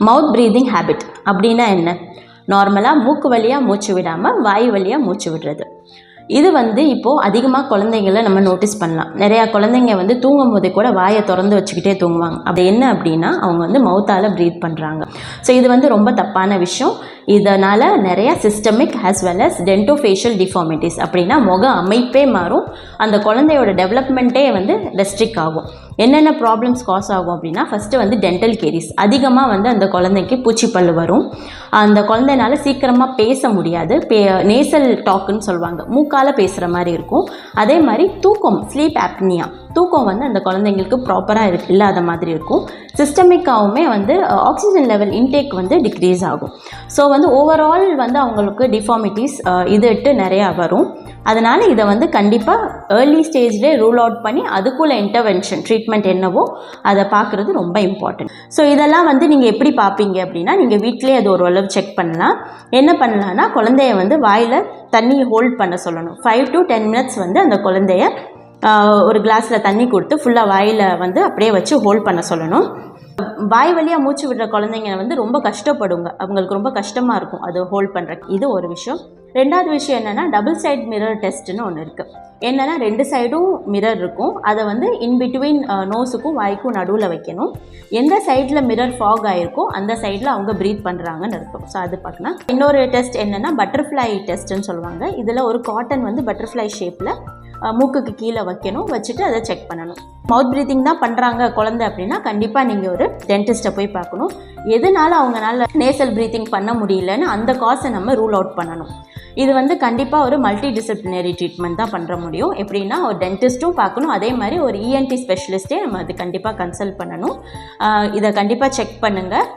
மவுத் breathing habit அப்படின்னா என்ன? நார்மலாக மூக்கு வழியாக மூச்சு விடாமல் வாய் வழியாக மூச்சு விடுறது. இது இப்போது அதிகமாக குழந்தைங்கள நம்ம நோட்டீஸ் பண்ணலாம். நிறையா குழந்தைங்க தூங்கும் போதே கூட வாயை திறந்து வச்சுக்கிட்டே தூங்குவாங்க. அப்படி என்ன அப்படின்னா அவங்க மவுத்தால் ப்ரீத் பண்ணுறாங்க. ஸோ இது ரொம்ப தப்பான விஷயம். இதனால் நிறையா systemic as well as dentofacial deformities அப்படின்னா முக அமைப்பே மாறும். அந்த குழந்தையோட டெவலப்மெண்ட்டே ரெஸ்ட்ரிக்ட் ஆகும். என்னென்ன ப்ராப்ளம்ஸ் காஸ் ஆகும் அப்படின்னா ஃபஸ்ட்டு டென்டல் கேரிஸ். அதிகமாக அந்த குழந்தைக்கு பூச்சிப்பல் வரும். அந்த குழந்தைனால சீக்கிரமாக பேச முடியாது. நேசல் டாக்குன்னு சொல்லுவாங்க, மூக்கால் பேசுகிற மாதிரி இருக்கும். அதே மாதிரி தூக்கம், ஸ்லீப் ஆப்னியா, தூக்கம் அந்த குழந்தைங்களுக்கு ப்ராப்பராக இல்லாத மாதிரி இருக்கும். சிஸ்டமிக்காகவுமே ஆக்சிஜன் லெவல் இன்டேக் டிக்ரீஸ் ஆகும். ஸோ ஓவரால் அவங்களுக்கு டிஃபார்மிட்டிஸ் இதுட்டு நிறையா வரும். அதனால் இதை கண்டிப்பாக ஏர்லி ஸ்டேஜ்லேயே ரூல் அவுட் பண்ணி அதுக்குள்ளே இன்டர்வென்ஷன் ட்ரீட்மெண்ட் என்னவோ அதை பார்க்குறது ரொம்ப இம்பார்ட்டன்ட். ஸோ இதெல்லாம் நீங்கள் எப்படி பார்ப்பீங்க அப்படின்னா நீங்கள் வீட்டிலே அது ஓரளவு செக் பண்ணலாம். என்ன பண்ணலான்னா குழந்தைய வாயில் தண்ணி ஹோல்ட் பண்ண சொல்லணும். 5 to 10 minutes அந்த குழந்தைய ஒரு கிளாஸில் தண்ணி கொடுத்து ஃபுல்லாக வாயில் அப்படியே வச்சு ஹோல்ட் பண்ண சொல்லணும். வாய் வழியாக மூச்சு விடுற குழந்தைங்க ரொம்ப கஷ்டப்படுங்க. அவங்களுக்கு ரொம்ப கஷ்டமாக இருக்கும் அது ஹோல்ட் பண்ணுற. இது ஒரு விஷயம். ரெண்டாவது விஷயம் என்னென்னா டபுள் சைட் மிரர் டெஸ்ட்டுன்னு ஒன்று இருக்குது. என்னென்னா 2 சைடும் மிரர் இருக்கும். அதை இன்பிட்வீன் நோஸுக்கும் வாய்க்கும் நடுவில் வைக்கணும். எந்த சைடில் மிரர் ஃபாக் ஆகிருக்கோ அந்த சைடில் அவங்க ப்ரீத் பண்ணுறாங்கன்னு இருக்கும். ஸோ அது பார்க்கலாம். இன்னொரு டெஸ்ட் என்னென்னா பட்டர்ஃப்ளை டெஸ்ட்டுன்னு சொல்லுவாங்க. இதில் ஒரு காட்டன் பட்டர்ஃப்ளை ஷேப்பில் மூக்குக்கு கீழே வைக்கணும். வச்சுட்டு அதை செக் பண்ணணும். மவுத் ப்ரீத்திங் தான் பண்ணுறாங்க குழந்தை அப்படின்னா கண்டிப்பாக நீங்கள் ஒரு டென்டிஸ்ட்டை போய் பார்க்கணும். எதனால அவங்களால நேசல் ப்ரீத்திங் பண்ண முடியலன்னு அந்த காசை நம்ம ரூல் அவுட் பண்ணணும். இது கண்டிப்பாக ஒரு மல்டி டிசிப்ளினரி ட்ரீட்மெண்ட் தான் பண்ணுற முடியும். எப்படின்னா ஒரு டென்டிஸ்ட்டும் பார்க்கணும், அதே மாதிரி ஒரு இஎன்டி ஸ்பெஷலிஸ்ட்டே நம்ம அது கண்டிப்பாக கன்சல்ட் பண்ணணும். இதை கண்டிப்பாக செக் பண்ணுங்கள்.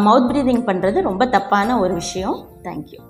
மவுத் ப்ரீதிங் பண்ணுறது ரொம்ப தப்பான ஒரு விஷயம். தேங்க்யூ.